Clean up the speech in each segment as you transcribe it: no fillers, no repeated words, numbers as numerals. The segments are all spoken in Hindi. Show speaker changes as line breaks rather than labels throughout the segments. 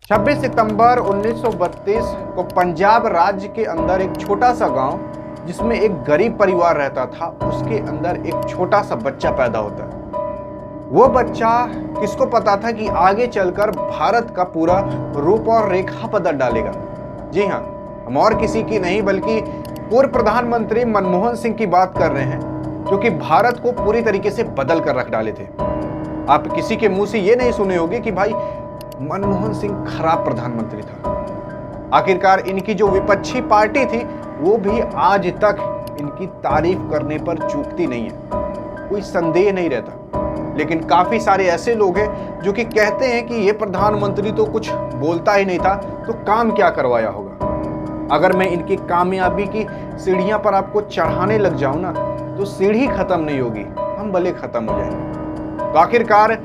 26 सितंबर 1932 को पंजाब राज्य के अंदर एक छोटा सा गांव जिसमें एक गरीब परिवार रहता था, उसके अंदर एक छोटा सा बच्चा पैदा होता है। वो बच्चा किसको पता था कि आगे चलकर भारत का पूरा रूप और रेखा बदल डालेगा। जी हाँ, हम और किसी की नहीं बल्कि पूर्व प्रधानमंत्री मनमोहन सिंह की बात कर रहे हैं, जो कि भारत को पूरी तरीके से बदल कर रख डाले थे। आप किसी के मुंह से ये नहीं सुने होंगे कि भाई मनमोहन सिंह खराब प्रधानमंत्री था। आखिरकार इनकी जो विपक्षी पार्टी थी वो भी आज तक इनकी तारीफ करने पर चूकती नहीं है, कोई संदेह नहीं रहता। लेकिन काफी सारे ऐसे लोग हैं जो कि कहते हैं कि ये प्रधानमंत्री तो कुछ बोलता ही नहीं था, तो काम क्या करवाया होगा। अगर मैं इनकी कामयाबी की सीढ़ियां पर आपको चढ़ाने लग जाऊं ना, तो सीढ़ी खत्म नहीं होगी, हम भले खत्म हो जाएंगे। तो आखिरकार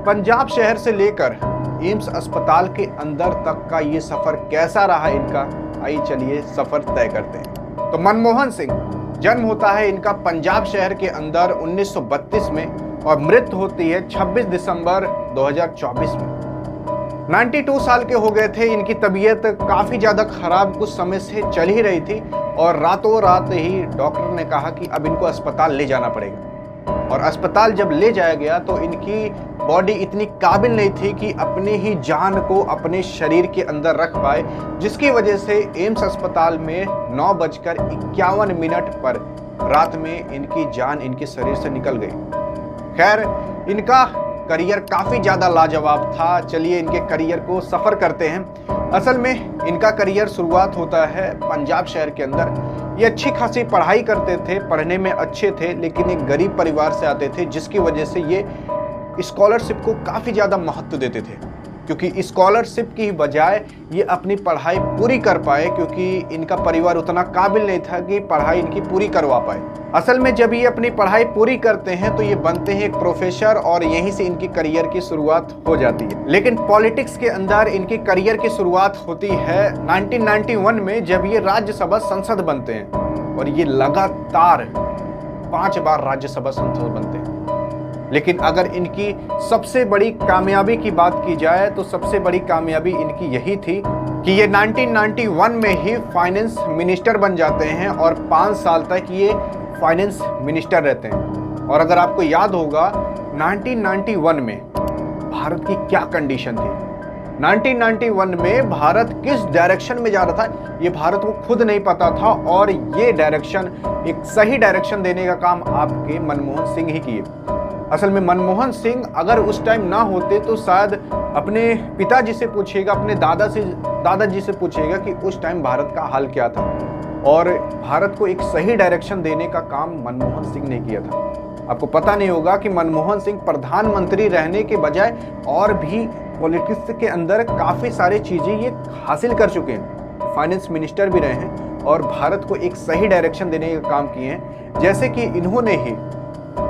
पंजाब शहर से लेकर एम्स अस्पताल के अंदर तक का ये सफर कैसा रहा इनका, आइए चलिए सफर तय करते हैं। तो मनमोहन सिंह जन्म होता है इनका पंजाब शहर के अंदर 1932 में और मृत्यु होती है 26 दिसंबर 2024 में। 92 साल के हो गए थे। इनकी तबीयत काफी ज्यादा खराब कुछ समय से चल ही रही थी और रातों रात ही डॉक्टर ने कहा कि अब इनको अस्पताल ले जाना पड़ेगा। और अस्पताल जब ले जाया गया तो इनकी बॉडी इतनी काबिल नहीं थी कि अपने ही जान को अपने शरीर के अंदर रख पाए, जिसकी वजह से एम्स अस्पताल में 9:51 पर रात में इनकी जान इनके शरीर से निकल गई। खैर, इनका करियर काफी ज्यादा लाजवाब था। चलिए इनके करियर को सफर करते हैं। असल में इनका करियर शुरुआत होता है पंजाब शहर के अंदर। ये अच्छी खासी पढ़ाई करते थे, पढ़ने में अच्छे थे, लेकिन एक गरीब परिवार से आते थे, जिसकी वजह से ये स्कॉलरशिप को काफी ज्यादा महत्व देते थे, क्योंकि स्कॉलरशिप की बजाय ये अपनी पढ़ाई पूरी कर पाए, क्योंकि इनका परिवार उतना काबिल नहीं था कि पढ़ाई इनकी पूरी करवा पाए। असल में जब ये अपनी पढ़ाई पूरी करते हैं तो ये बनते हैं एक प्रोफेसर और यहीं से इनकी करियर की शुरुआत हो जाती है। लेकिन पॉलिटिक्स के अंदर इनकी करियर की शुरुआत होती है 1991 में, जब ये राज्यसभा सांसद बनते हैं और ये लगातार 5 बार राज्यसभा सांसद बनते हैं। लेकिन अगर इनकी सबसे बड़ी कामयाबी की बात की जाए तो सबसे बड़ी कामयाबी इनकी यही थी कि ये 1991 में ही फाइनेंस मिनिस्टर बन जाते हैं और 5 साल तक ये फाइनेंस मिनिस्टर रहते हैं। और अगर आपको याद होगा 1991 में भारत की क्या कंडीशन थी, 1991 में भारत किस डायरेक्शन में जा रहा था ये भारत को खुद नहीं पता था, और ये डायरेक्शन, एक सही डायरेक्शन देने का काम आपके मनमोहन सिंह ही किए। असल में मनमोहन सिंह अगर उस टाइम ना होते तो शायद अपने पिताजी से पूछिएगा, अपने दादाजी से पूछिएगा कि उस टाइम भारत का हाल क्या था, और भारत को एक सही डायरेक्शन देने का काम मनमोहन सिंह ने किया था। आपको पता नहीं होगा कि मनमोहन सिंह प्रधानमंत्री रहने के बजाय और भी पॉलिटिक्स के अंदर काफ़ी सारी चीज़ें ये हासिल कर चुके हैं। फाइनेंस मिनिस्टर भी रहे हैं और भारत को एक सही डायरेक्शन देने का काम किए हैं। जैसे कि इन्होंने ही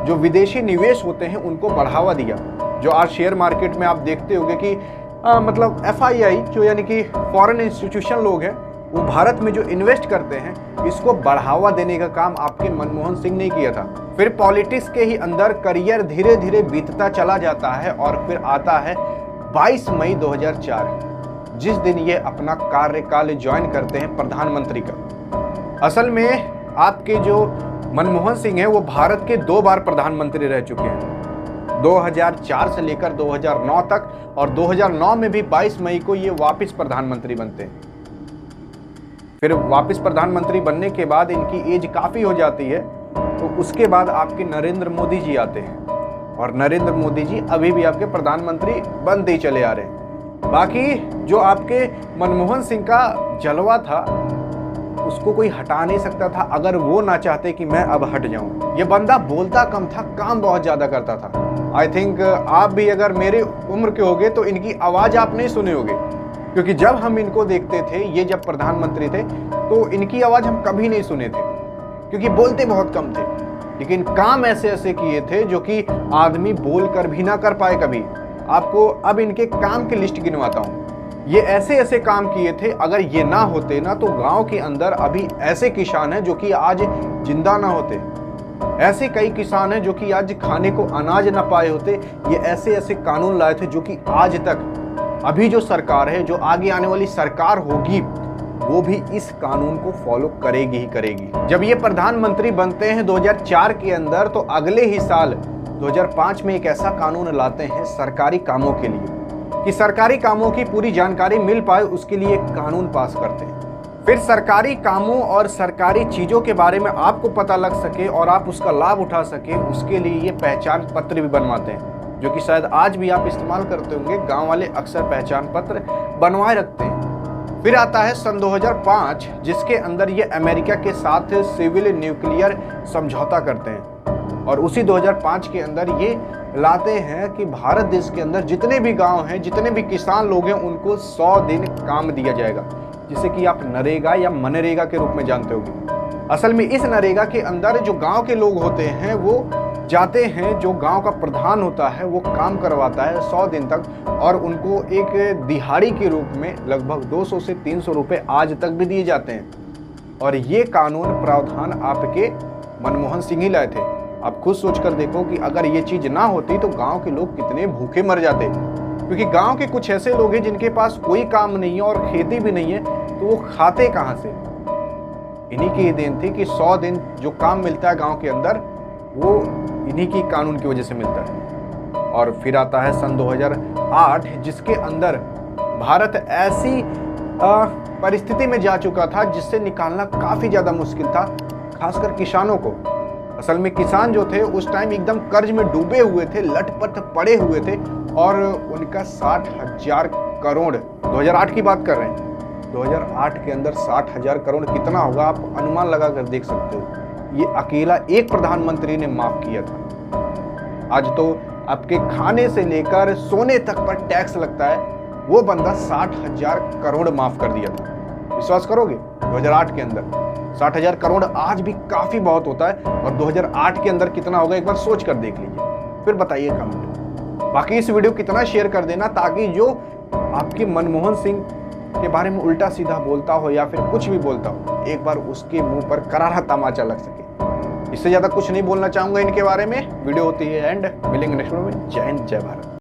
जो विदेशी निवेश होते हैं उनको बढ़ावा दिया। जो आज शेयर मार्केट में आप देखते होंगे कि मतलब FII जो यानी कि फॉरेन इंस्टीट्यूशन लोग हैं, वो भारत में जो इन्वेस्ट करते हैं, इसको बढ़ावा देने का काम आपके मनमोहन सिंह ने किया था। फिर पॉलिटिक्स के ही अंदर करियर धीरे धीरे बीतता चला जाता है और फिर आता है 22 मई 2004, जिस दिन ये अपना कार्यकाल ज्वाइन करते हैं प्रधानमंत्री का। असल में आपके जो मनमोहन सिंह हैं वो भारत के 2 बार प्रधानमंत्री रह चुके हैं, 2004 से लेकर 2009 तक, और 2009 में भी 22 मई को ये वापस प्रधानमंत्री बनते हैं। फिर वापस प्रधानमंत्री बनने के बाद इनकी एज काफ़ी हो जाती है, तो उसके बाद आपके नरेंद्र मोदी जी आते हैं, और नरेंद्र मोदी जी अभी भी आपके प्रधानमंत्री बनते ही चले आ रहे हैं। बाकी जो आपके मनमोहन सिंह का जलवा था उसको कोई हटा नहीं सकता था, अगर वो ना चाहते कि मैं अब हट जाऊं। ये बंदा बोलता कम था, काम बहुत ज्यादा करता था। आई थिंक आप भी अगर मेरे उम्र के होगे तो इनकी आवाज आप नहीं सुने होगे, क्योंकि जब हम इनको देखते थे, ये जब प्रधानमंत्री थे, तो इनकी आवाज हम कभी नहीं सुने थे, क्योंकि बोलते बहुत कम थे, लेकिन काम ऐसे ऐसे किए थे जो कि आदमी बोल कर भी ना कर पाए कभी। आपको अब इनके काम की लिस्ट गिनवाता हूँ। ये ऐसे ऐसे काम किए थे, अगर ये ना होते ना तो गांव के अंदर अभी ऐसे किसान हैं जो कि आज जिंदा ना होते, ऐसे कई किसान हैं जो कि आज खाने को अनाज ना पाए होते। ये ऐसे ऐसे कानून लाए थे जो कि आज तक अभी जो सरकार है, जो आगे आने वाली सरकार होगी, वो भी इस कानून को फॉलो करेगी ही करेगी। जब ये प्रधानमंत्री बनते हैं 2004 के अंदर, तो अगले ही साल 2005 में एक ऐसा कानून लाते हैं सरकारी कामों के लिए कि सरकारी कामों की पूरी जानकारी मिल पाए, उसके लिए एक कानून पास करते हैं। फिर सरकारी कामों और सरकारी चीज़ों के बारे में आपको पता लग सके और आप उसका लाभ उठा सके, उसके लिए ये पहचान पत्र भी बनवाते हैं, जो कि शायद आज भी आप इस्तेमाल करते होंगे। गांव वाले अक्सर पहचान पत्र बनवाए रखते हैं। फिर आता है सन 2005, जिसके अंदर ये अमेरिका के साथ सिविल न्यूक्लियर समझौता करते हैं। और उसी 2005 के अंदर ये लाते हैं कि भारत देश के अंदर जितने भी गांव हैं, जितने भी किसान लोग हैं, उनको 100 दिन काम दिया जाएगा, जिसे कि आप नरेगा या मनरेगा के रूप में जानते होंगे। असल में इस नरेगा के अंदर जो गांव के लोग होते हैं वो जाते हैं, जो गांव का प्रधान होता है वो काम करवाता है 100 दिन तक, और उनको एक दिहाड़ी के रूप में लगभग 200 से 300 रुपये आज तक भी दिए जाते हैं। और ये कानून प्रावधान आपके मनमोहन सिंह ही लाए थे। आप खुद सोच कर देखो कि अगर ये चीज़ ना होती तो गाँव के लोग कितने भूखे मर जाते, क्योंकि गांव के कुछ ऐसे लोग हैं जिनके पास कोई काम नहीं है और खेती भी नहीं है, तो वो खाते कहाँ से। इन्हीं की देन थी कि 100 दिन जो काम मिलता है गांव के अंदर, वो इन्हीं की कानून की वजह से मिलता है। और फिर आता है सन 2008, जिसके अंदर भारत ऐसी परिस्थिति में जा चुका था जिससे निकालना काफ़ी ज़्यादा मुश्किल था, खासकर किसानों को। असल में किसान जो थे उस टाइम एकदम कर्ज में डूबे हुए थे, लटपट पड़े हुए थे, और उनका 60,000 करोड़, 2008 की बात कर रहे हैं, 2008 के अंदर 60,000 करोड़ कितना होगा आप अनुमान लगा कर देख सकते हो। ये अकेला एक प्रधानमंत्री ने माफ किया था। आज तो आपके खाने से लेकर सोने तक पर टैक्स लगता है, वो बंदा 60,000 करोड़ माफ कर दिया था। विश्वास करोगे 2008 के अंदर 60,000 करोड़ आज भी काफी बहुत होता है, और 2008 के अंदर कितना होगा एक बार सोच कर देख लीजिए, फिर बताइए कमेंट। बाकी इस वीडियो कितना शेयर कर देना, ताकि जो आपके मनमोहन सिंह के बारे में उल्टा सीधा बोलता हो या फिर कुछ भी बोलता हो, एक बार उसके मुंह पर करारा तमाचा लग सके। इससे ज्यादा कुछ नहीं बोलना चाहूंगा इनके बारे में। वीडियो होती है एंड, मिलेंगे नेक्स्ट वीडियो में। जय हिंद, जय भारत।